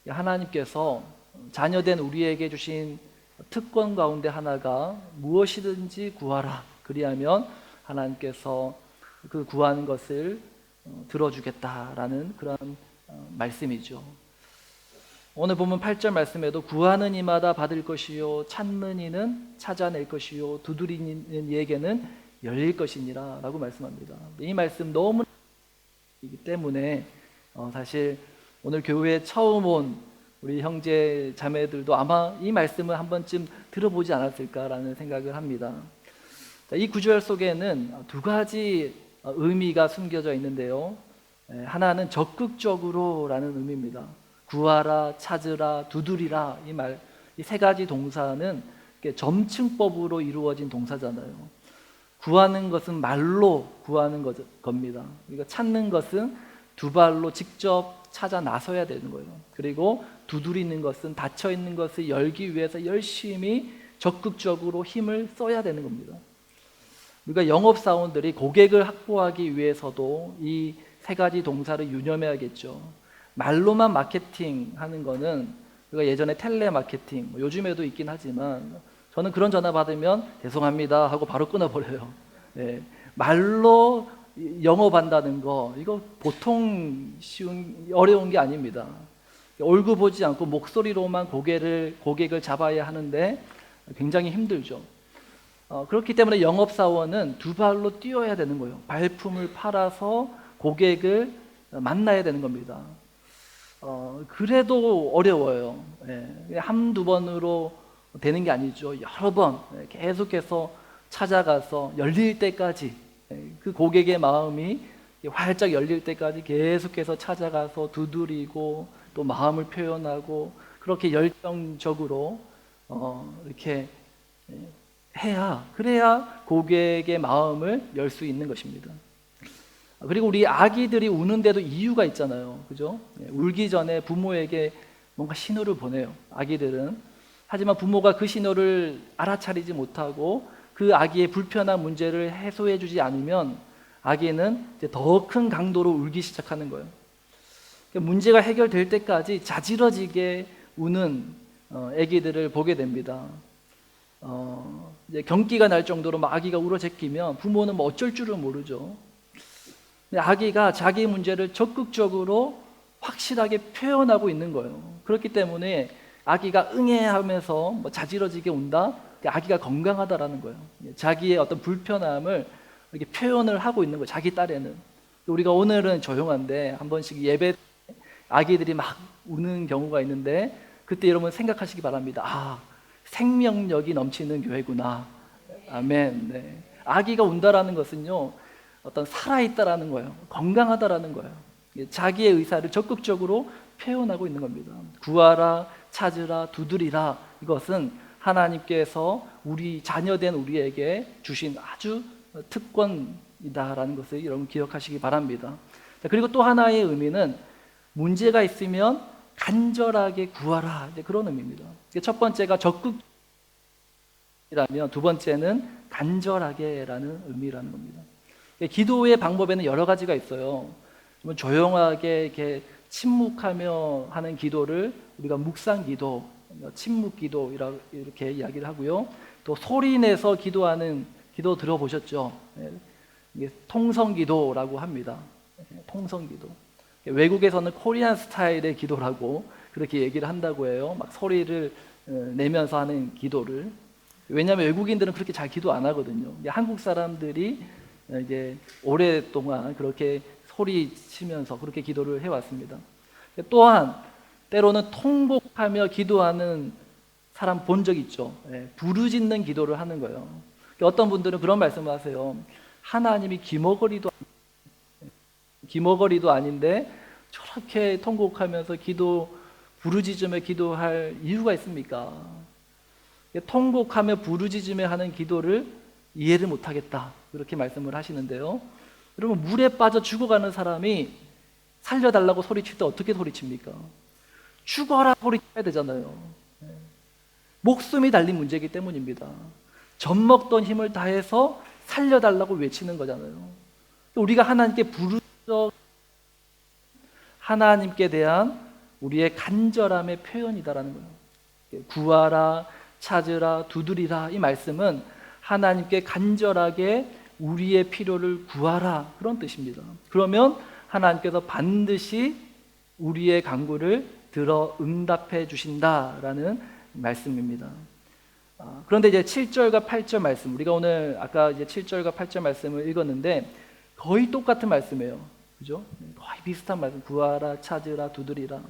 하나님께서 자녀된 우리에게 주신 특권 가운데 하나가 무엇이든지 구하라. 그리하면 하나님께서 그 구하는 것을 들어주겠다라는 그런 말씀이죠. 오늘 보면 8절 말씀에도 구하는 이마다 받을 것이요 찾는 이는 찾아낼 것이요 두드리는 이에게는 열릴 것이니라 라고 말씀합니다. 이 말씀 너무 이기 때문에 사실 오늘 교회에 처음 온 우리 형제 자매들도 아마 이 말씀을 한 번쯤 들어보지 않았을까라는 생각을 합니다. 이 구절 속에는 두 가지 의미가 숨겨져 있는데요. 하나는 적극적으로 라는 의미입니다. 구하라, 찾으라, 두드리라 이 세 가지 동사는 점층법으로 이루어진 동사잖아요. 구하는 것은 말로 구하는 겁니다. 그러니까 찾는 것은 두 발로 직접 찾아 나서야 되는 거예요. 그리고 두드리는 것은 닫혀 있는 것을 열기 위해서 열심히 적극적으로 힘을 써야 되는 겁니다. 우리가 영업사원들이 고객을 확보하기 위해서도 이 세 가지 동사를 유념해야겠죠. 말로만 마케팅 하는 거는 우리가 예전에 텔레마케팅, 요즘에도 있긴 하지만 저는 그런 전화 받으면 죄송합니다 하고 바로 끊어버려요. 네. 말로 영업한다는 거 이거 보통 어려운 게 아닙니다. 얼굴 보지 않고 목소리로만 고객을 잡아야 하는데 굉장히 힘들죠. 그렇기 때문에 영업사원은 두 발로 뛰어야 되는 거예요. 발품을 팔아서 고객을 만나야 되는 겁니다. 그래도 어려워요. 한두 번으로 되는 게 아니죠. 여러 번 계속해서 찾아가서 열릴 때까지, 그 고객의 마음이 활짝 열릴 때까지 계속해서 찾아가서 두드리고 또 마음을 표현하고 그렇게 열정적으로 이렇게 그래야 고객의 마음을 열 수 있는 것입니다. 그리고 우리 아기들이 우는데도 이유가 있잖아요. 그죠? 울기 전에 부모에게 뭔가 신호를 보내요. 아기들은. 하지만 부모가 그 신호를 알아차리지 못하고 그 아기의 불편한 문제를 해소해 주지 않으면 아기는 더 큰 강도로 울기 시작하는 거예요. 문제가 해결될 때까지 자지러지게 우는 아기들을 보게 됩니다. 이제 경기가 날 정도로 막 아기가 울어제끼면 부모는 뭐 어쩔 줄을 모르죠. 아기가 자기 문제를 적극적으로 확실하게 표현하고 있는 거예요. 그렇기 때문에 아기가 응애하면서 뭐 자지러지게 운다? 아기가 건강하다라는 거예요. 자기의 어떤 불편함을 이렇게 표현을 하고 있는 거예요. 자기 딸에는. 우리가 오늘은 조용한데 한 번씩 예배 아기들이 막 우는 경우가 있는데 그때 여러분 생각하시기 바랍니다. 생명력이 넘치는 교회구나. 아멘. 네. 아기가 운다라는 것은요, 어떤 살아있다라는 거예요. 건강하다라는 거예요. 자기의 의사를 적극적으로 표현하고 있는 겁니다. 구하라, 찾으라, 두드리라. 이것은 하나님께서 우리 자녀된 우리에게 주신 아주 특권이다라는 것을 여러분 기억하시기 바랍니다. 그리고 또 하나의 의미는 문제가 있으면 간절하게 구하라. 그런 의미입니다. 첫 번째가 적극이라면 두 번째는 간절하게라는 의미라는 겁니다. 기도의 방법에는 여러 가지가 있어요. 좀 조용하게 이렇게 침묵하며 하는 기도를 우리가 묵상 기도, 침묵 기도 이렇게 이야기를 하고요. 또 소리 내서 기도하는 기도 들어보셨죠? 이게 통성 기도라고 합니다. 통성 기도. 외국에서는 코리안 스타일의 기도라고 그렇게 얘기를 한다고 해요. 막 소리를 내면서 하는 기도를. 왜냐하면 외국인들은 그렇게 잘 기도 안 하거든요. 한국 사람들이 이제 오랫동안 그렇게 소리 치면서 그렇게 기도를 해왔습니다. 또한 때로는 통곡하며 기도하는 사람 본 적 있죠. 부르짖는 기도를 하는 거예요. 어떤 분들은 그런 말씀을 하세요. 하나님이 기머거리도 아닌데 저렇게 통곡하면서 부르짖으며 기도할 이유가 있습니까? 통곡하며 부르짖으며 하는 기도를 이해를 못하겠다, 그렇게 말씀을 하시는데요. 여러분, 물에 빠져 죽어가는 사람이 살려달라고 소리칠 때 어떻게 소리칩니까? 죽어라 소리쳐야 되잖아요. 목숨이 달린 문제이기 때문입니다. 젖먹던 힘을 다해서 살려달라고 외치는 거잖아요. 우리가 하나님께 하나님께 대한 우리의 간절함의 표현이다라는 거예요. 구하라, 찾으라, 두드리라, 이 말씀은 하나님께 간절하게 우리의 필요를 구하라, 그런 뜻입니다. 그러면 하나님께서 반드시 우리의 간구를 들어 응답해 주신다라는 말씀입니다. 그런데 이제 7절과 8절 말씀, 우리가 오늘 아까 이제 7절과 8절 말씀을 읽었는데 거의 똑같은 말씀이에요. 그죠? 거의 비슷한 말씀. 구하라, 찾으라, 두드리라.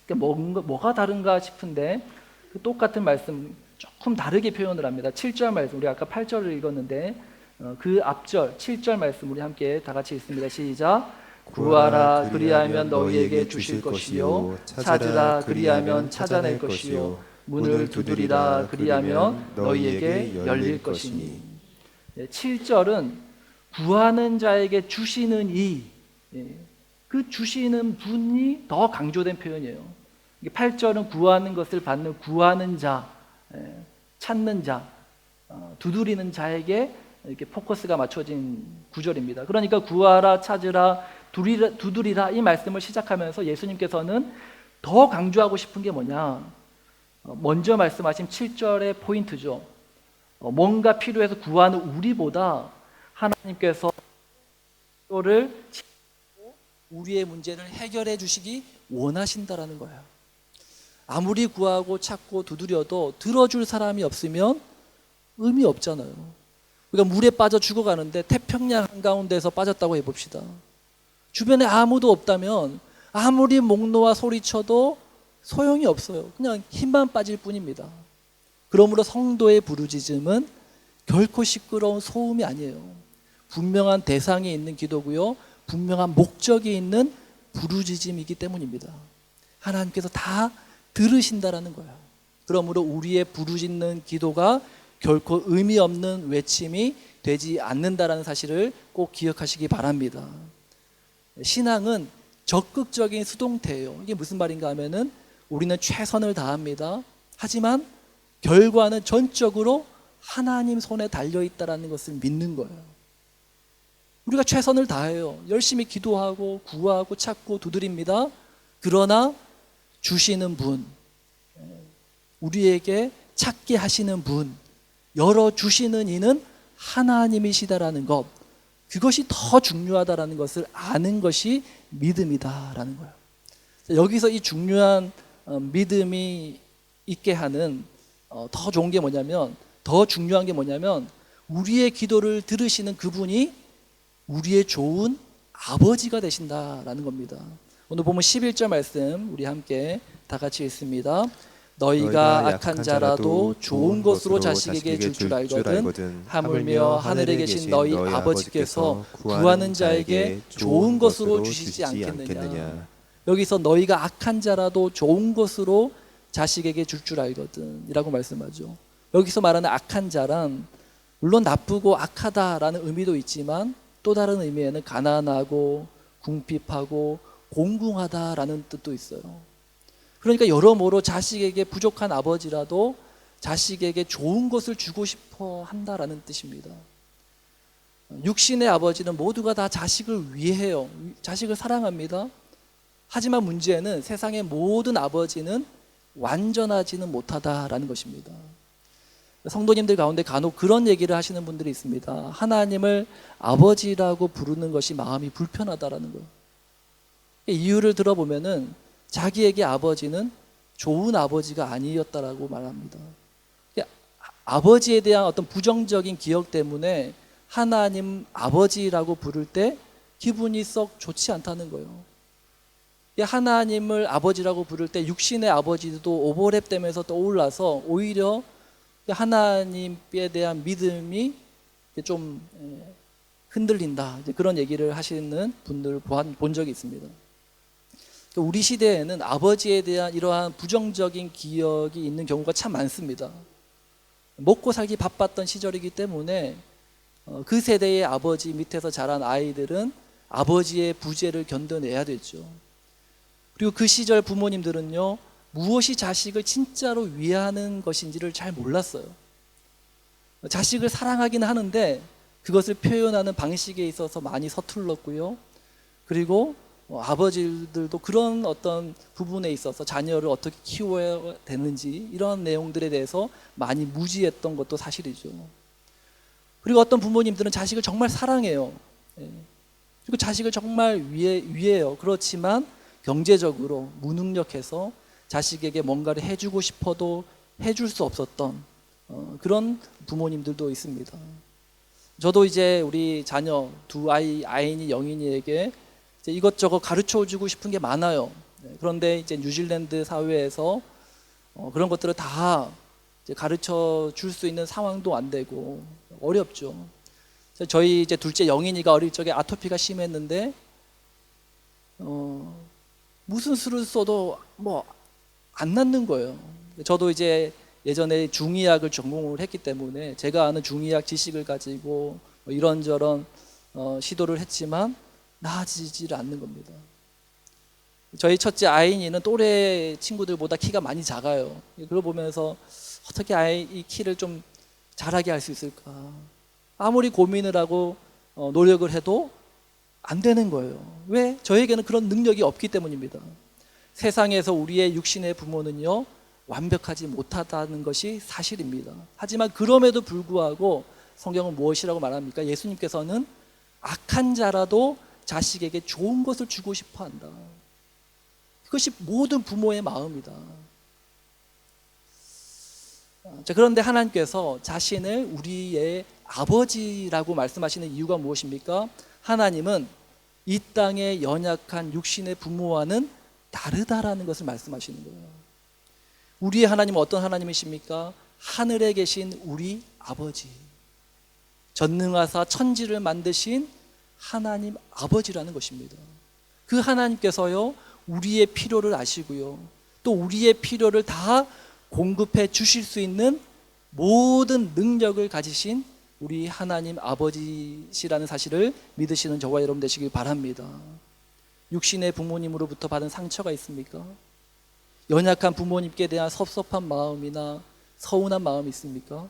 그러니까 뭐가 다른가 싶은데 그 똑같은 말씀 조금 다르게 표현을 합니다. 7절 말씀, 우리 아까 8절을 읽었는데 그 앞절 7절 말씀 우리 함께 다 같이 읽습니다. 시작. 구하라, 그리하면 너희에게 주실 것이요, 찾으라, 그리하면 찾아낼 것이요, 문을 두드리라, 그리하면 너희에게 열릴 것이니. 7절은 구하는 자에게 주시는 그 주시는 분이 더 강조된 표현이에요. 8절은 구하는 것을 받는 구하는 자, 찾는 자, 두드리는 자에게 이렇게 포커스가 맞춰진 구절입니다. 그러니까 구하라, 찾으라, 두드리라, 이 말씀을 시작하면서 예수님께서는 더 강조하고 싶은 게 뭐냐? 먼저 말씀하신 7절의 포인트죠. 뭔가 필요해서 구하는 우리보다 하나님께서 우리의 문제를 해결해 주시기 원하신다라는 거예요. 아무리 구하고 찾고 두드려도 들어줄 사람이 없으면 의미 없잖아요. 우리가 물에 빠져 죽어가는데 태평양 한가운데서 빠졌다고 해봅시다. 주변에 아무도 없다면 아무리 목 놓아 소리쳐도 소용이 없어요. 그냥 힘만 빠질 뿐입니다. 그러므로 성도의 부르짖음은 결코 시끄러운 소음이 아니에요. 분명한 대상이 있는 기도고요, 분명한 목적이 있는 부르짖음이기 때문입니다. 하나님께서 다 들으신다라는 거예요. 그러므로 우리의 부르짖는 기도가 결코 의미 없는 외침이 되지 않는다라는 사실을 꼭 기억하시기 바랍니다. 신앙은 적극적인 수동태예요. 이게 무슨 말인가 하면은 우리는 최선을 다합니다. 하지만 결과는 전적으로 하나님 손에 달려있다는 것을 믿는 거예요. 우리가 최선을 다해요. 열심히 기도하고 구하고 찾고 두드립니다. 그러나 주시는 분, 우리에게 찾게 하시는 분, 열어주시는 이는 하나님이시다라는 것, 그것이 더 중요하다라는 것을 아는 것이 믿음이다라는 거예요. 여기서 이 중요한 믿음이 있게 하는 더 좋은 게 뭐냐면, 더 중요한 게 뭐냐면 우리의 기도를 들으시는 그분이 우리의 좋은 아버지가 되신다라는 겁니다. 오늘 보면 11절 말씀 우리 함께 다 같이 읽습니다. 너희가 악한 자라도 좋은 것으로 자식에게 줄 줄 알거든 하물며 하늘에 계신 너희 아버지께서 구하는 자에게 좋은 것으로 주시지 않겠느냐. 여기서 너희가 악한 자라도 좋은 것으로 자식에게 줄 줄 알거든 이라고 말씀하죠. 여기서 말하는 악한 자란 물론 나쁘고 악하다라는 의미도 있지만 또 다른 의미에는 가난하고 궁핍하고 공궁하다라는 뜻도 있어요. 그러니까 여러모로 자식에게 부족한 아버지라도 자식에게 좋은 것을 주고 싶어 한다라는 뜻입니다. 육신의 아버지는 모두가 다 자식을 위해요. 자식을 사랑합니다. 하지만 문제는 세상의 모든 아버지는 완전하지는 못하다라는 것입니다. 성도님들 가운데 간혹 그런 얘기를 하시는 분들이 있습니다. 하나님을 아버지라고 부르는 것이 마음이 불편하다라는 거예요. 이유를 들어보면은 자기에게 아버지는 좋은 아버지가 아니었다라고 말합니다. 아버지에 대한 어떤 부정적인 기억 때문에 하나님 아버지라고 부를 때 기분이 썩 좋지 않다는 거예요. 하나님을 아버지라고 부를 때 육신의 아버지도 오버랩되면서 떠올라서 오히려 하나님에 대한 믿음이 좀 흔들린다, 그런 얘기를 하시는 분들을 본 적이 있습니다. 우리 시대에는 아버지에 대한 이러한 부정적인 기억이 있는 경우가 참 많습니다. 먹고 살기 바빴던 시절이기 때문에 그 세대의 아버지 밑에서 자란 아이들은 아버지의 부재를 견뎌내야 됐죠. 그리고 그 시절 부모님들은요, 무엇이 자식을 진짜로 위하는 것인지를 잘 몰랐어요. 자식을 사랑하긴 하는데 그것을 표현하는 방식에 있어서 많이 서툴렀고요. 그리고 아버지들도 그런 어떤 부분에 있어서 자녀를 어떻게 키워야 되는지 이런 내용들에 대해서 많이 무지했던 것도 사실이죠. 그리고 어떤 부모님들은 자식을 정말 사랑해요. 예. 그리고 자식을 정말 위해요. 그렇지만 경제적으로 무능력해서 자식에게 뭔가를 해주고 싶어도 해줄 수 없었던 그런 부모님들도 있습니다. 저도 이제 우리 자녀 두 아인이 영인이에게 이제 이것저것 가르쳐 주고 싶은 게 많아요. 그런데 이제 뉴질랜드 사회에서 그런 것들을 다 이제 가르쳐 줄 수 있는 상황도 안 되고 어렵죠. 저희 이제 둘째 영인이가 어릴 적에 아토피가 심했는데 무슨 수를 써도 뭐 안 낫는 거예요. 저도 이제 예전에 중의학을 전공을 했기 때문에 제가 아는 중의학 지식을 가지고 이런저런 시도를 했지만 나아지지를 않는 겁니다. 저희 첫째 아인이는 또래 친구들보다 키가 많이 작아요. 그걸 보면서 어떻게 이 키를 좀 자라게 할 수 있을까? 아무리 고민을 하고 노력을 해도 안 되는 거예요. 왜? 저에게는 그런 능력이 없기 때문입니다. 세상에서 우리의 육신의 부모는요, 완벽하지 못하다는 것이 사실입니다. 하지만 그럼에도 불구하고 성경은 무엇이라고 말합니까? 예수님께서는 악한 자라도 자식에게 좋은 것을 주고 싶어 한다. 그것이 모든 부모의 마음이다. 자, 그런데 하나님께서 자신을 우리의 아버지라고 말씀하시는 이유가 무엇입니까? 하나님은 이 땅의 연약한 육신의 부모와는 다르다라는 것을 말씀하시는 거예요. 우리의 하나님은 어떤 하나님이십니까? 하늘에 계신 우리 아버지, 전능하사 천지를 만드신 하나님 아버지라는 것입니다. 그 하나님께서요, 우리의 필요를 아시고요, 또 우리의 필요를 다 공급해 주실 수 있는 모든 능력을 가지신 우리 하나님 아버지시라는 사실을 믿으시는 저와 여러분 되시길 바랍니다. 육신의 부모님으로부터 받은 상처가 있습니까? 연약한 부모님께 대한 섭섭한 마음이나 서운한 마음이 있습니까?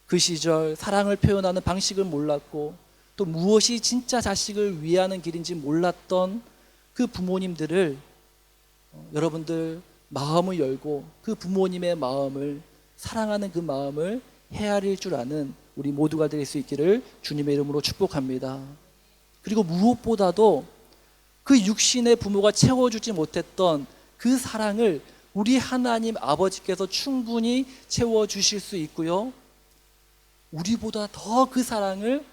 그 시절 사랑을 표현하는 방식을 몰랐고 또 무엇이 진짜 자식을 위하는 길인지 몰랐던 그 부모님들을 여러분들 마음을 열고 그 부모님의 마음을 사랑하는 그 마음을 헤아릴 줄 아는 우리 모두가 될 수 있기를 주님의 이름으로 축복합니다. 그리고 무엇보다도 그 육신의 부모가 채워주지 못했던 그 사랑을 우리 하나님 아버지께서 충분히 채워주실 수 있고요, 우리보다 더 그 사랑을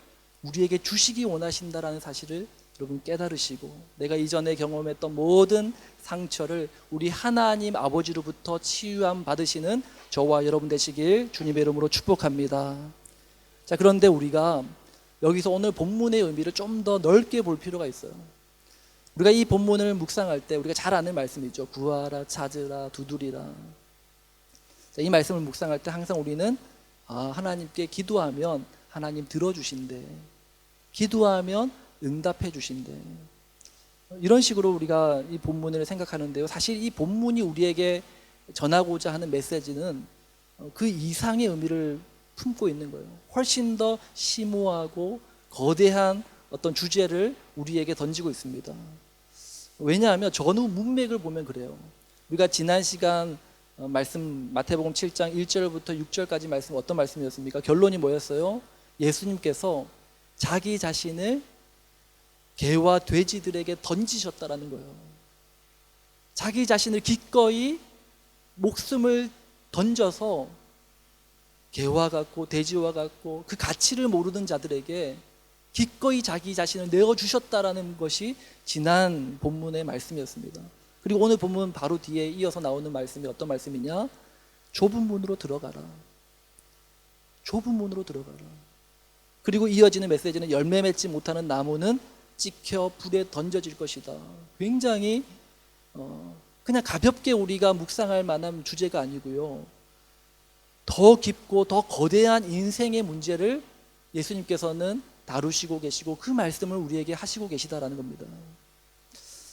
우리에게 주시기 원하신다라는 사실을 여러분 깨달으시고, 내가 이전에 경험했던 모든 상처를 우리 하나님 아버지로부터 치유함 받으시는 저와 여러분 되시길 주님의 이름으로 축복합니다. 자, 그런데 우리가 여기서 오늘 본문의 의미를 좀 더 넓게 볼 필요가 있어요. 우리가 이 본문을 묵상할 때 우리가 잘 아는 말씀이죠. 구하라, 찾으라, 두드리라. 자, 이 말씀을 묵상할 때 항상 우리는 하나님께 기도하면 하나님 들어주신대, 기도하면 응답해 주신대, 이런 식으로 우리가 이 본문을 생각하는데요, 사실 이 본문이 우리에게 전하고자 하는 메시지는 그 이상의 의미를 품고 있는 거예요. 훨씬 더 심오하고 거대한 어떤 주제를 우리에게 던지고 있습니다. 왜냐하면 전후 문맥을 보면 그래요. 우리가 지난 시간 말씀 마태복음 7장 1절부터 6절까지 말씀 어떤 말씀이었습니까? 결론이 뭐였어요? 예수님께서 자기 자신을 개와 돼지들에게 던지셨다라는 거예요. 자기 자신을 기꺼이 목숨을 던져서 개와 같고 돼지와 같고 그 가치를 모르는 자들에게 기꺼이 자기 자신을 내어주셨다라는 것이 지난 본문의 말씀이었습니다. 그리고 오늘 본문 바로 뒤에 이어서 나오는 말씀이 어떤 말씀이냐? 좁은 문으로 들어가라. 좁은 문으로 들어가라. 그리고 이어지는 메시지는 열매 맺지 못하는 나무는 찍혀 불에 던져질 것이다. 굉장히 그냥 가볍게 우리가 묵상할 만한 주제가 아니고요, 더 깊고 더 거대한 인생의 문제를 예수님께서는 다루시고 계시고 그 말씀을 우리에게 하시고 계시다라는 겁니다.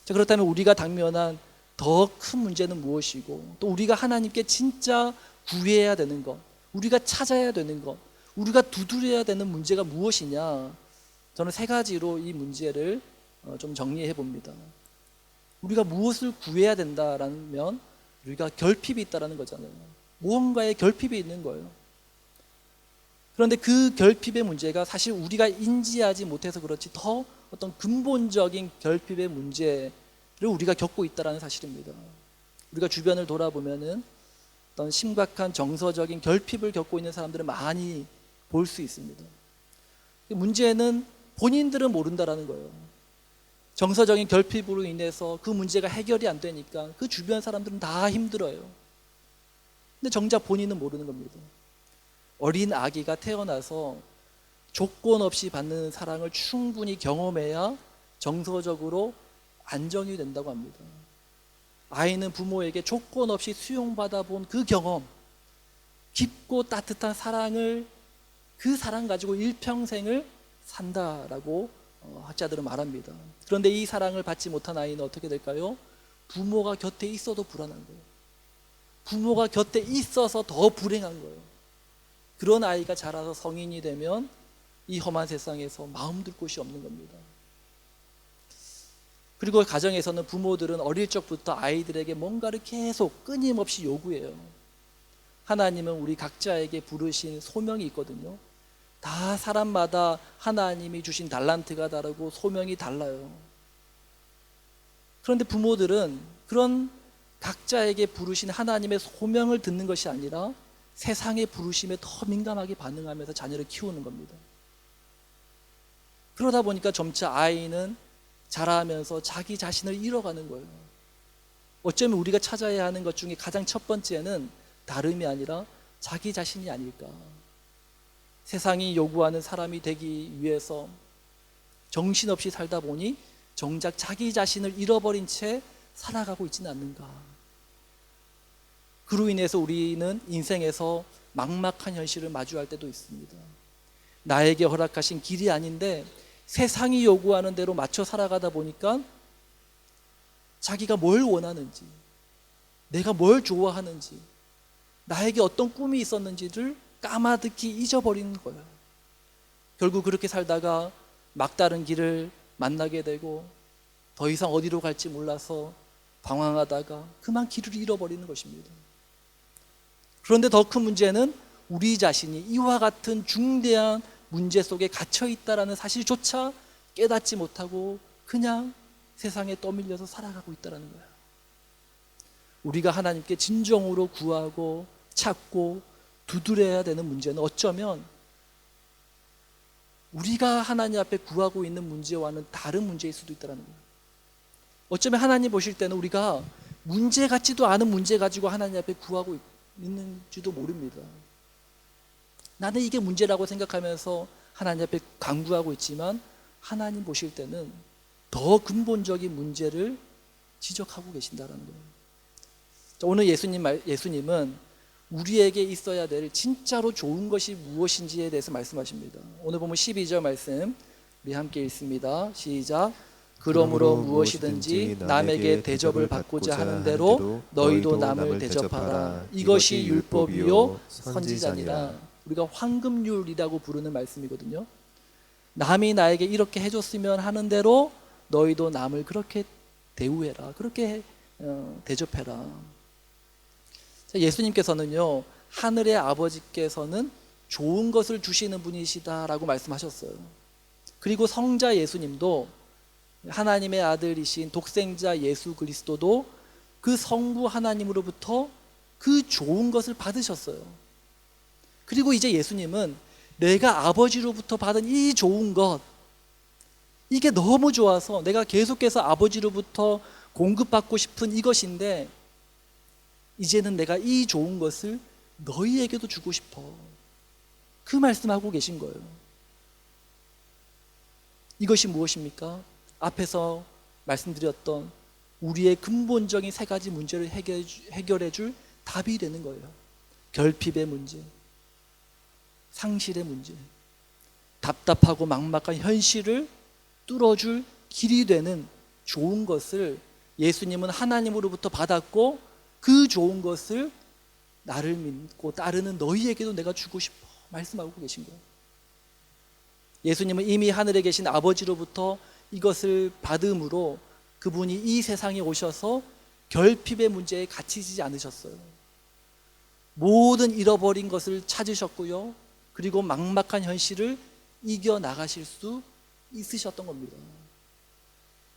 자, 그렇다면 우리가 당면한 더 큰 문제는 무엇이고, 또 우리가 하나님께 진짜 구해야 되는 것, 우리가 찾아야 되는 것, 우리가 두드려야 되는 문제가 무엇이냐? 저는 세 가지로 이 문제를 좀 정리해 봅니다. 우리가 무엇을 구해야 된다라면 우리가 결핍이 있다라는 거잖아요. 무언가에 결핍이 있는 거예요. 그런데 그 결핍의 문제가 사실 우리가 인지하지 못해서 그렇지 더 어떤 근본적인 결핍의 문제를 우리가 겪고 있다는 사실입니다. 우리가 주변을 돌아보면은 어떤 심각한 정서적인 결핍을 겪고 있는 사람들을 많이 볼 수 있습니다. 문제는 본인들은 모른다라는 거예요. 정서적인 결핍으로 인해서 그 문제가 해결이 안 되니까 그 주변 사람들은 다 힘들어요. 근데 정작 본인은 모르는 겁니다. 어린 아기가 태어나서 조건 없이 받는 사랑을 충분히 경험해야 정서적으로 안정이 된다고 합니다. 아이는 부모에게 조건 없이 수용받아 본 그 경험, 깊고 따뜻한 사랑을, 그 사랑 가지고 일평생을 산다라고 학자들은 말합니다. 그런데 이 사랑을 받지 못한 아이는 어떻게 될까요? 부모가 곁에 있어도 불안한 거예요. 부모가 곁에 있어서 더 불행한 거예요. 그런 아이가 자라서 성인이 되면 이 험한 세상에서 마음 둘 곳이 없는 겁니다. 그리고 가정에서는 부모들은 어릴 적부터 아이들에게 뭔가를 계속 끊임없이 요구해요. 하나님은 우리 각자에게 부르신 소명이 있거든요. 다 사람마다 하나님이 주신 달란트가 다르고 소명이 달라요. 그런데 부모들은 그런 각자에게 부르신 하나님의 소명을 듣는 것이 아니라 세상의 부르심에 더 민감하게 반응하면서 자녀를 키우는 겁니다. 그러다 보니까 점차 아이는 자라면서 자기 자신을 잃어가는 거예요. 어쩌면 우리가 찾아야 하는 것 중에 가장 첫 번째는 다름이 아니라 자기 자신이 아닐까. 세상이 요구하는 사람이 되기 위해서 정신없이 살다 보니 정작 자기 자신을 잃어버린 채 살아가고 있지는 않는가. 그로 인해서 우리는 인생에서 막막한 현실을 마주할 때도 있습니다. 나에게 허락하신 길이 아닌데 세상이 요구하는 대로 맞춰 살아가다 보니까 자기가 뭘 원하는지, 내가 뭘 좋아하는지, 나에게 어떤 꿈이 있었는지를 까마득히 잊어버리는 거예요. 결국 그렇게 살다가 막다른 길을 만나게 되고 더 이상 어디로 갈지 몰라서 방황하다가 그만 길을 잃어버리는 것입니다. 그런데 더 큰 문제는 우리 자신이 이와 같은 중대한 문제 속에 갇혀 있다라는 사실조차 깨닫지 못하고 그냥 세상에 떠밀려서 살아가고 있다는 거예요. 우리가 하나님께 진정으로 구하고 찾고 두드려야 되는 문제는 어쩌면 우리가 하나님 앞에 구하고 있는 문제와는 다른 문제일 수도 있다는 거예요. 어쩌면 하나님 보실 때는 우리가 문제 같지도 않은 문제 가지고 하나님 앞에 구하고 있는지도 모릅니다. 나는 이게 문제라고 생각하면서 하나님 앞에 간구하고 있지만 하나님 보실 때는 더 근본적인 문제를 지적하고 계신다는 거예요. 오늘 예수님은 우리에게 있어야 될 진짜로 좋은 것이 무엇인지에 대해서 말씀하십니다. 오늘 보면 12절 말씀 우리 함께 읽습니다. 시작. 그러므로 무엇이든지 남에게 대접을 받고자 하는 대로 너희도 남을 대접하라. 이것이 율법이요 선지자니라. 우리가 황금률이라고 부르는 말씀이거든요. 남이 나에게 이렇게 해줬으면 하는 대로 너희도 남을 그렇게 대우해라. 그렇게 대접해라. 예수님께서는요, 하늘의 아버지께서는 좋은 것을 주시는 분이시다라고 말씀하셨어요. 그리고 성자 예수님도 하나님의 아들이신 독생자 예수 그리스도도 그 성부 하나님으로부터 그 좋은 것을 받으셨어요. 그리고 이제 예수님은 내가 아버지로부터 받은 이 좋은 것, 이게 너무 좋아서 내가 계속해서 아버지로부터 공급받고 싶은 이것인데 이제는 내가 이 좋은 것을 너희에게도 주고 싶어. 그 말씀하고 계신 거예요. 이것이 무엇입니까? 앞에서 말씀드렸던 우리의 근본적인 세 가지 문제를 해결해 줄 답이 되는 거예요. 결핍의 문제, 상실의 문제, 답답하고 막막한 현실을 뚫어줄 길이 되는 좋은 것을 예수님은 하나님으로부터 받았고 그 좋은 것을 나를 믿고 따르는 너희에게도 내가 주고 싶어 말씀하고 계신 거예요. 예수님은 이미 하늘에 계신 아버지로부터 이것을 받음으로 그분이 이 세상에 오셔서 결핍의 문제에 갇히지 않으셨어요. 모든 잃어버린 것을 찾으셨고요. 그리고 막막한 현실을 이겨나가실 수 있으셨던 겁니다.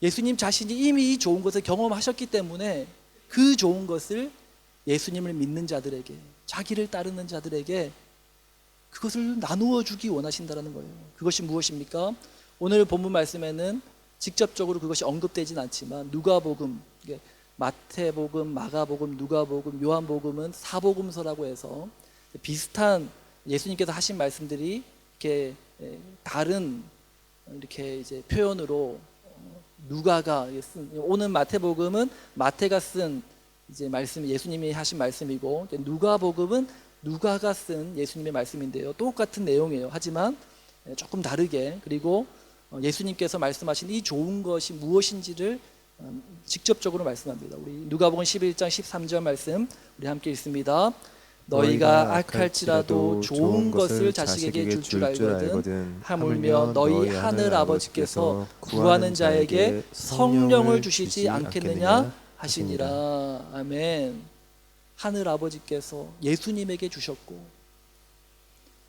예수님 자신이 이미 이 좋은 것을 경험하셨기 때문에 그 좋은 것을 예수님을 믿는 자들에게, 자기를 따르는 자들에게 그것을 나누어 주기 원하신다는 거예요. 그것이 무엇입니까? 오늘 본문 말씀에는 직접적으로 그것이 언급되진 않지만 누가복음, 마태복음, 마가복음, 누가복음, 요한복음은 사복음서라고 해서 비슷한 예수님께서 하신 말씀들이 이렇게 다른 이렇게 이제 표현으로 누가가 쓴, 오는 마태복음은 마태가 쓴 이제 말씀, 예수님이 하신 말씀이고, 누가복음은 누가가 쓴 예수님의 말씀인데요. 똑같은 내용이에요. 하지만 조금 다르게, 그리고 예수님께서 말씀하신 이 좋은 것이 무엇인지를 직접적으로 말씀합니다. 우리 누가복음 11장 13절 말씀 우리 함께 읽습니다. 너희가 악할지라도 좋은 것을 자식에게 줄 알거든 하물며 너희 하늘 아버지께서 구하는 자에게 성령을 주시지 않겠느냐 하시니라. 아멘. 하늘 아버지께서 예수님에게 주셨고,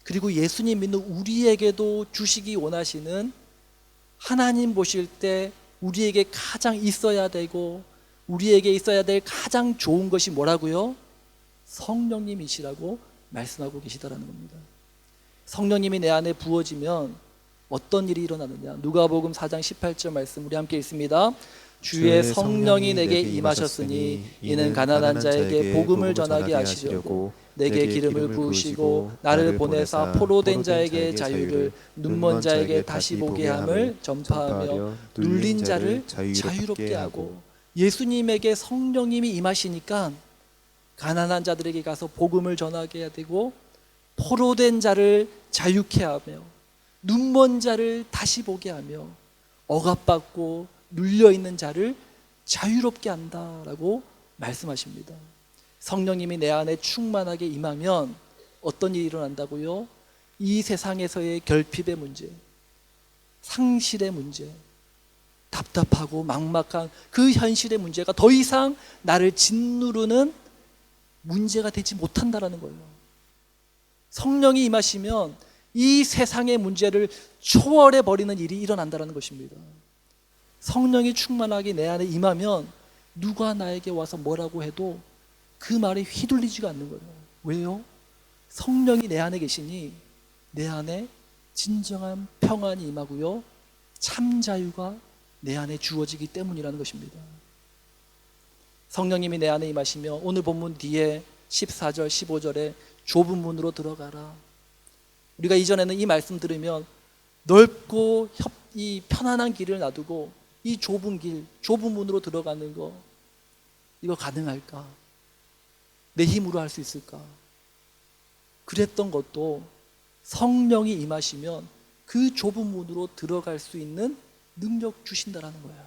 그리고 예수님 믿는 우리에게도 주시기 원하시는, 하나님 보실 때 우리에게 가장 있어야 되고 우리에게 있어야 될 가장 좋은 것이 뭐라고요? 성령님이시라고 말씀하고 계시다라는 겁니다. 성령님이 내 안에 부어지면 어떤 일이 일어나느냐? 누가복음 4장 18절 말씀 우리 함께 읽습니다. 주의 성령이 내게 임하셨으니 이는 가난한 자에게 복음을 전하게 하시려고 내게 기름을 부으시고 나를 보내사 포로된 자에게 자유를, 눈먼 자에게 다시 보게 함을 전파하며 눌린 자를 자유롭게 하고. 예수님에게 성령님이 임하시니까 가난한 자들에게 가서 복음을 전하게 해야 되고, 포로된 자를 자유케 하며 눈먼 자를 다시 보게 하며 억압받고 눌려있는 자를 자유롭게 한다라고 말씀하십니다. 성령님이 내 안에 충만하게 임하면 어떤 일이 일어난다고요? 이 세상에서의 결핍의 문제, 상실의 문제, 답답하고 막막한 그 현실의 문제가 더 이상 나를 짓누르는 문제가 되지 못한다라는 거예요. 성령이 임하시면 이 세상의 문제를 초월해 버리는 일이 일어난다는 것입니다. 성령이 충만하게 내 안에 임하면 누가 나에게 와서 뭐라고 해도 그 말에 휘둘리지가 않는 거예요. 왜요? 성령이 내 안에 계시니 내 안에 진정한 평안이 임하고요, 참 자유가 내 안에 주어지기 때문이라는 것입니다. 성령님이 내 안에 임하시며 오늘 본문 뒤에 14절 15절에 좁은 문으로 들어가라. 우리가 이전에는 이 말씀 들으면 넓고 이 편안한 길을 놔두고 이 좁은 길, 좁은 문으로 들어가는 거, 이거 가능할까? 내 힘으로 할 수 있을까? 그랬던 것도 성령이 임하시면 그 좁은 문으로 들어갈 수 있는 능력 주신다라는 거예요.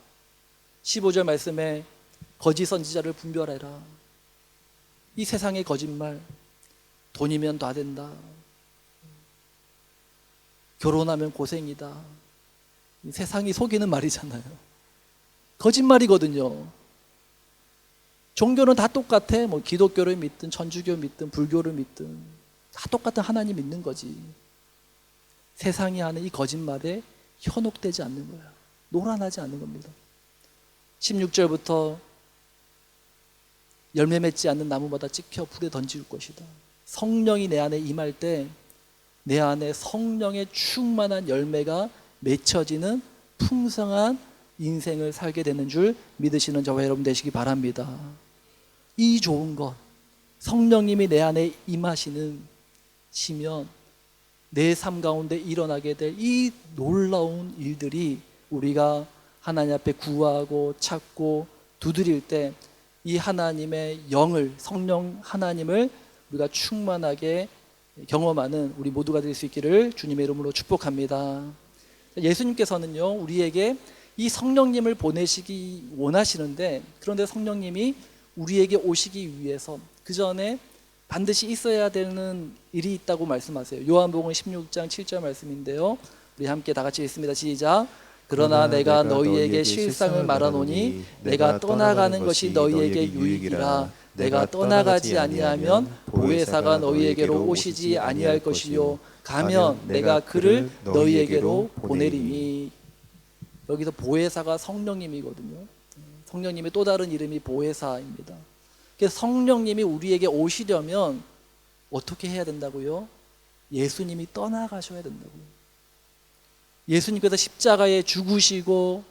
15절 말씀에 거짓 선지자를 분별해라. 이 세상의 거짓말, 돈이면 다 된다, 결혼하면 고생이다, 세상이 속이는 말이잖아요. 거짓말이거든요. 종교는 다 똑같아. 뭐 기독교를 믿든 천주교 믿든 불교를 믿든 다 똑같은 하나님 믿는 거지. 세상이 하는 이 거짓말에 현혹되지 않는 거예요. 노란하지 않는 겁니다. 16절부터 열매 맺지 않는 나무마다 찍혀 불에 던질 것이다. 성령이 내 안에 임할 때 내 안에 성령의 충만한 열매가 맺혀지는 풍성한 인생을 살게 되는 줄 믿으시는 저와 여러분 되시기 바랍니다. 이 좋은 것, 성령님이 내 안에 임하시면 내 삶 가운데 일어나게 될 이 놀라운 일들이 우리가 하나님 앞에 구하고 찾고 두드릴 때 이 하나님의 영을, 성령 하나님을 우리가 충만하게 경험하는 우리 모두가 될 수 있기를 주님의 이름으로 축복합니다. 예수님께서는요, 우리에게 이 성령님을 보내시기 원하시는데, 그런데 성령님이 우리에게 오시기 위해서 그 전에 반드시 있어야 되는 일이 있다고 말씀하세요. 요한복음 16장 7절 말씀인데요, 우리 함께 다 같이 읽습니다. 시작. 그러나 내가 너희에게 실상을 말하노니 내가 떠나가는 것이 너희에게 유익이라. 내가 떠나가지 아니하면 보혜사가 너희에게로 오시지 아니할 것이요 가면 내가 그를 너희에게로 보내리니. 여기서 보혜사가 성령님이거든요. 성령님의 또 다른 이름이 보혜사입니다. 그래서 성령님이 우리에게 오시려면 어떻게 해야 된다고요? 예수님이 떠나가셔야 된다고요. 예수님께서 십자가에 죽으시고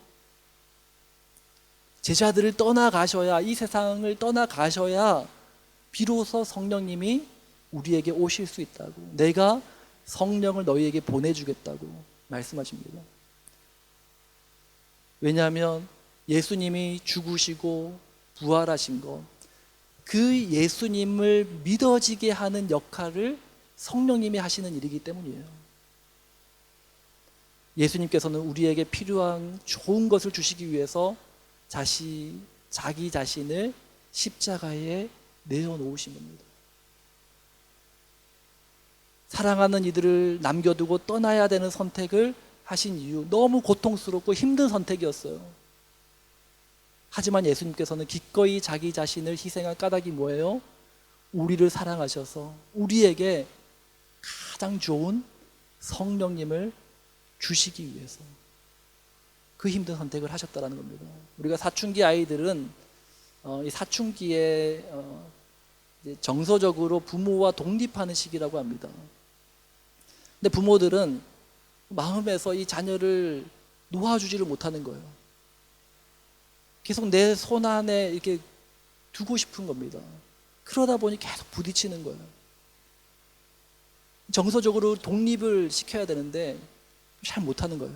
제자들을 떠나가셔야, 이 세상을 떠나가셔야 비로소 성령님이 우리에게 오실 수 있다고, 내가 성령을 너희에게 보내주겠다고 말씀하십니다. 왜냐하면 예수님이 죽으시고 부활하신 것, 그 예수님을 믿어지게 하는 역할을 성령님이 하시는 일이기 때문이에요. 예수님께서는 우리에게 필요한 좋은 것을 주시기 위해서 자기 자신을 십자가에 내어놓으신 겁니다. 사랑하는 이들을 남겨두고 떠나야 되는 선택을 하신 이유, 너무 고통스럽고 힘든 선택이었어요. 하지만 예수님께서는 기꺼이 자기 자신을 희생한 까닭이 뭐예요? 우리를 사랑하셔서 우리에게 가장 좋은 성령님을 주시기 위해서 그 힘든 선택을 하셨다는 겁니다. 우리가 사춘기 아이들은 이 사춘기에 정서적으로 부모와 독립하는 시기라고 합니다. 근데 부모들은 마음에서 이 자녀를 놓아주지를 못하는 거예요. 계속 내 손 안에 이렇게 두고 싶은 겁니다. 그러다 보니 계속 부딪히는 거예요. 정서적으로 독립을 시켜야 되는데 잘 못하는 거예요.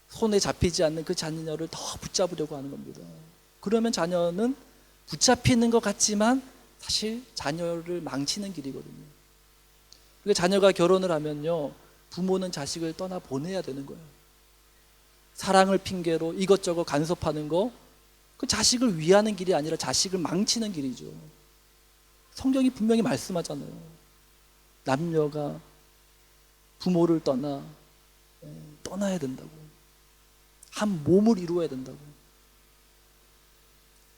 손에 잡히지 않는 그 자녀를 더 붙잡으려고 하는 겁니다. 그러면 자녀는 붙잡히는 것 같지만 사실 자녀를 망치는 길이거든요. 그러니까 자녀가 결혼을 하면요, 부모는 자식을 떠나 보내야 되는 거예요. 사랑을 핑계로 이것저것 간섭하는 거, 그 자식을 위하는 길이 아니라 자식을 망치는 길이죠. 성경이 분명히 말씀하잖아요. 남녀가 부모를 떠나야 된다고. 한 몸을 이루어야 된다고.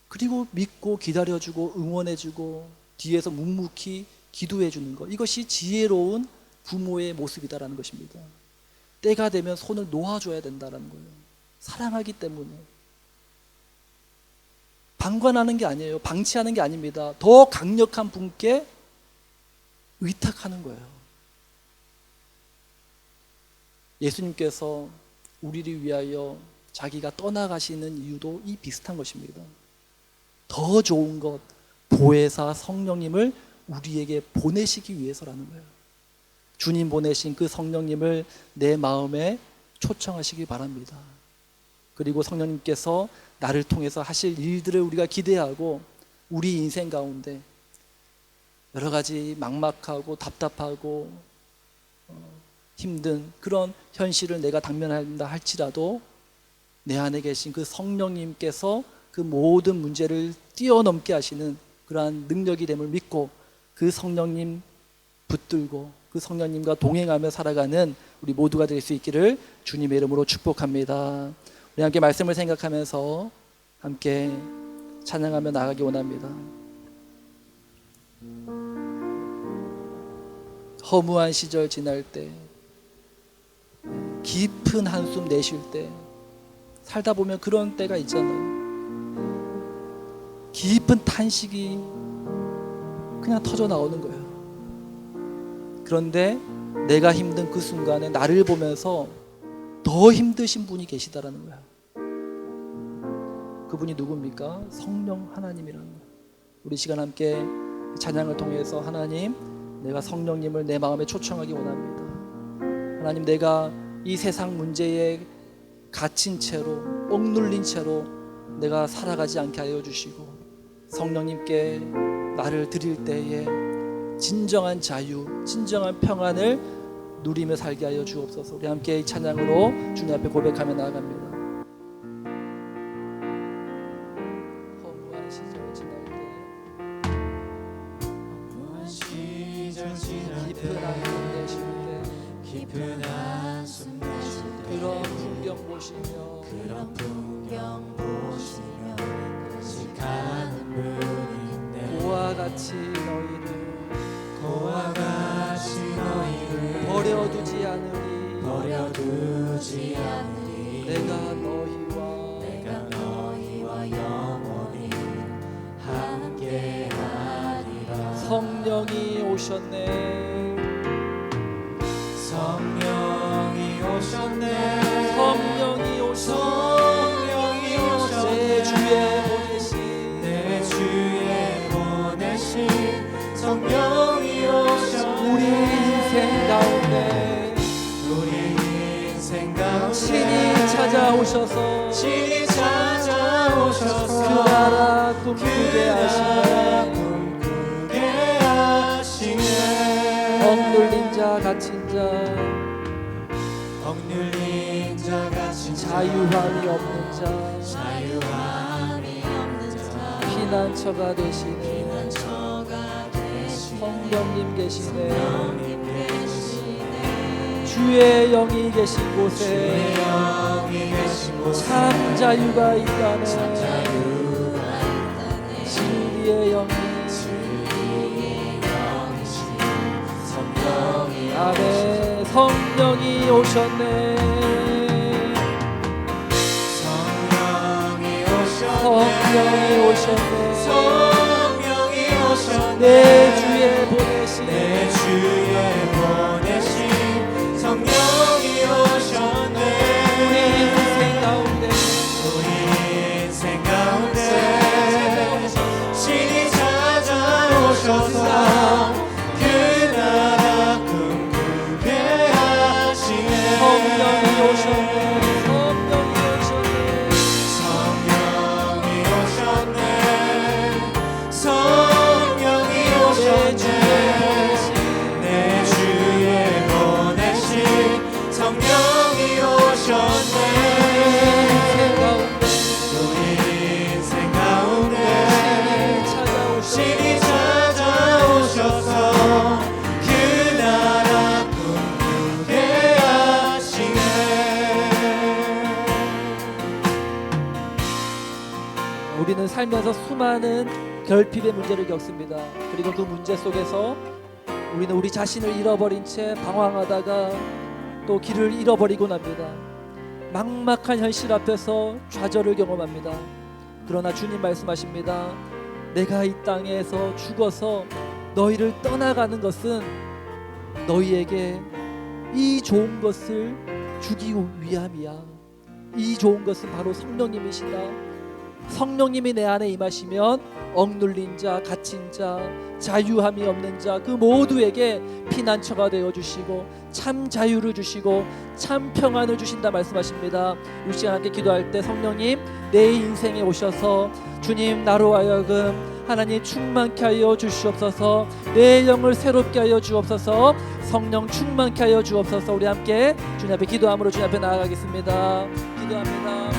그리고 믿고 기다려주고 응원해주고 뒤에서 묵묵히 기도해주는 것, 이것이 지혜로운 부모의 모습이다라는 것입니다. 때가 되면 손을 놓아줘야 된다는 거예요. 사랑하기 때문에. 방관하는 게 아니에요. 방치하는 게 아닙니다. 더 강력한 분께 의탁하는 거예요. 예수님께서 우리를 위하여 자기가 떠나가시는 이유도 이 비슷한 것입니다. 더 좋은 것, 보혜사 성령님을 우리에게 보내시기 위해서라는 거예요. 주님 보내신 그 성령님을 내 마음에 초청하시기 바랍니다. 그리고 성령님께서 나를 통해서 하실 일들을 우리가 기대하고, 우리 인생 가운데 여러 가지 막막하고 답답하고 힘든 그런 현실을 내가 당면한다 할지라도 내 안에 계신 그 성령님께서 그 모든 문제를 뛰어넘게 하시는 그러한 능력이 됨을 믿고, 그 성령님 붙들고 그 성령님과 동행하며 살아가는 우리 모두가 될 수 있기를 주님의 이름으로 축복합니다. 우리 함께 말씀을 생각하면서 함께 찬양하며 나가기 원합니다. 허무한 시절 지날 때, 깊은 한숨 내쉴 때, 살다 보면 그런 때가 있잖아요. 깊은 탄식이 그냥 터져 나오는 거예요. 그런데 내가 힘든 그 순간에 나를 보면서 더 힘드신 분이 계시다라는 거야. 그분이 누굽니까? 성령 하나님이라는 거야. 우리 시간 함께 찬양을 통해서, 하나님, 내가 성령님을 내 마음에 초청하기 원합니다. 하나님, 내가 이 세상 문제에 갇힌 채로, 억눌린 채로 내가 살아가지 않게 하여 주시고, 성령님께 나를 드릴 때에 진정한 자유, 진정한 평안을 누리며 살게 하여 주옵소서. 우리 함께 이 찬양으로 주님 앞에 고백하며 나아갑니다. 허무한 시절 지날 때, 깊은 한숨 내쉴 때, 깊은 한숨 보시며 그런 풍경 보시며 간직하는 분인데 고와 같이 너희를 버려두지 않으리 내가 너희와 영원히 함께하리라. 성령이 오셨네 성령이 오셨네 내 주에 보내신 성령이 오셨네. 우리 인생 가운데 친히 찾아오셔서 그 나라 꿈꾸게 하시네 억눌린 자 갇힌 자 자유함이 없는 자 피난처가 되시네 성령님 계시네 주의 영이 계신 곳에 참 자유가 있다네 진리의 영이 아멘 성령이 오셨네 내 주에 보내신 성령이 오셨네. 우리 인생 가운데 신이 찾아오셔서 그 나라 꿈꾸게 하시네. 성령이 오셨네 내 주에 보내신 성령이 오셨네. 우리 인생 가운데 신이 찾아오셔서 그 나라 꿈꾸게 하시네. 우리는 살면서 수많은 결핍의 문제를 겪습니다. 그리고 그 문제 속에서 우리는 우리 자신을 잃어버린 채 방황하다가 또 길을 잃어버리고 납니다. 막막한 현실 앞에서 좌절을 경험합니다. 그러나 주님 말씀하십니다. 내가 이 땅에서 죽어서 너희를 떠나가는 것은 너희에게 이 좋은 것을 주기 위함이야. 이 좋은 것은 바로 성령님이시다. 성령님이 내 안에 임하시면 억눌린 자, 갇힌 자, 자유함이 없는 자 그 모두에게 피난처가 되어주시고 참 자유를 주시고 참 평안을 주신다 말씀하십니다. 이 시간 함께 기도할 때 성령님 내 인생에 오셔서 주님 나로 하여금 하나님 충만케 하여 주시옵소서. 내 영을 새롭게 하여 주옵소서. 성령 충만케 하여 주옵소서. 우리 함께 주님 앞에 기도함으로 주님 앞에 나아가겠습니다. 기도합니다.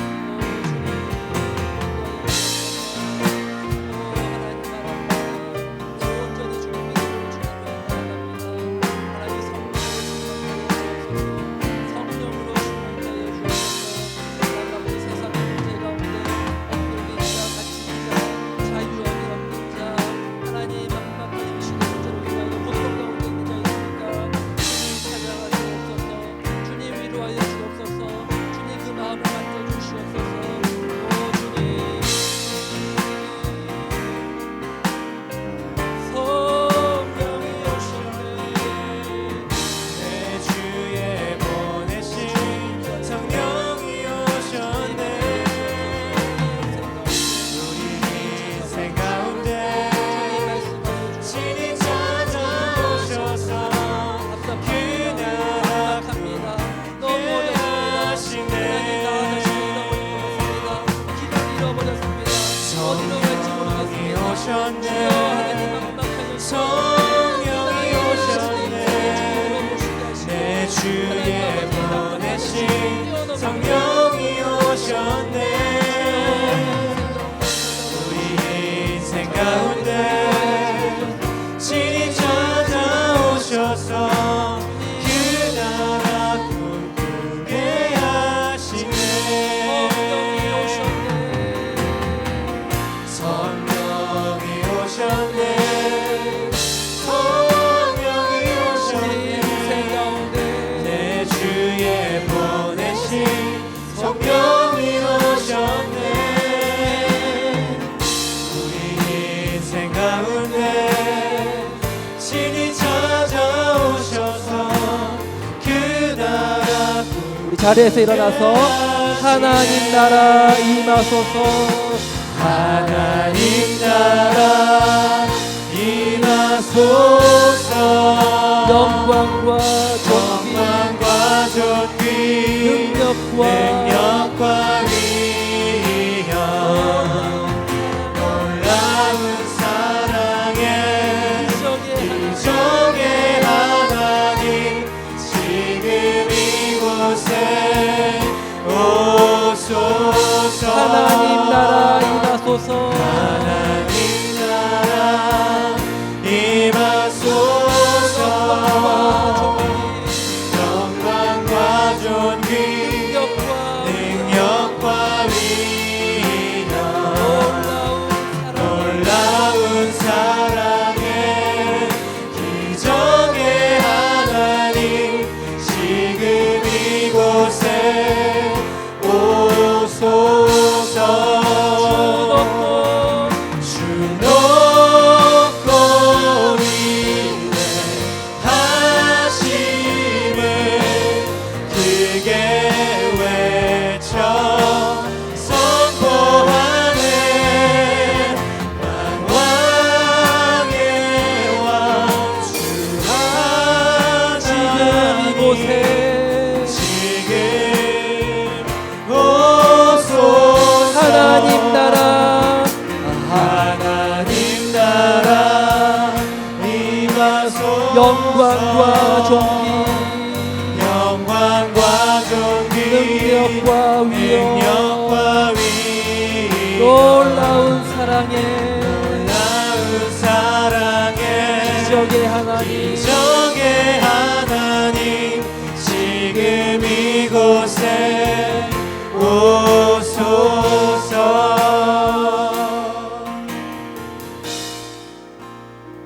그 나라 꿈꾸게 하시네. 자리에서 일어나서 하나님 나라 임하소서. 하나님 나라 임하소서. 영광과 존귀 영광과 존귀 능력과 위엄 놀라운 사랑에 기적의 하나님 지금 이곳에 오소서. 하나님 나라 임하소서. 하나님 나라 임하소서. 영광과 존귀 능력과 위엄 놀라운 사랑에 기적의 하나님 지금 이곳에 오소서. 주 높고 위대하심을 크게 외쳐 선포하네. 왕의 왕 주 지금 하나님 이곳에 지금 오소서. 하나님 나라 하나님 나라 임하소서. 영광과 존귀 영광과 존귀 능력과 능력과 위엄 위엄 놀라운 사랑에 놀라운 사랑에 기적의 하나님 기적의 하나님 지금 이곳에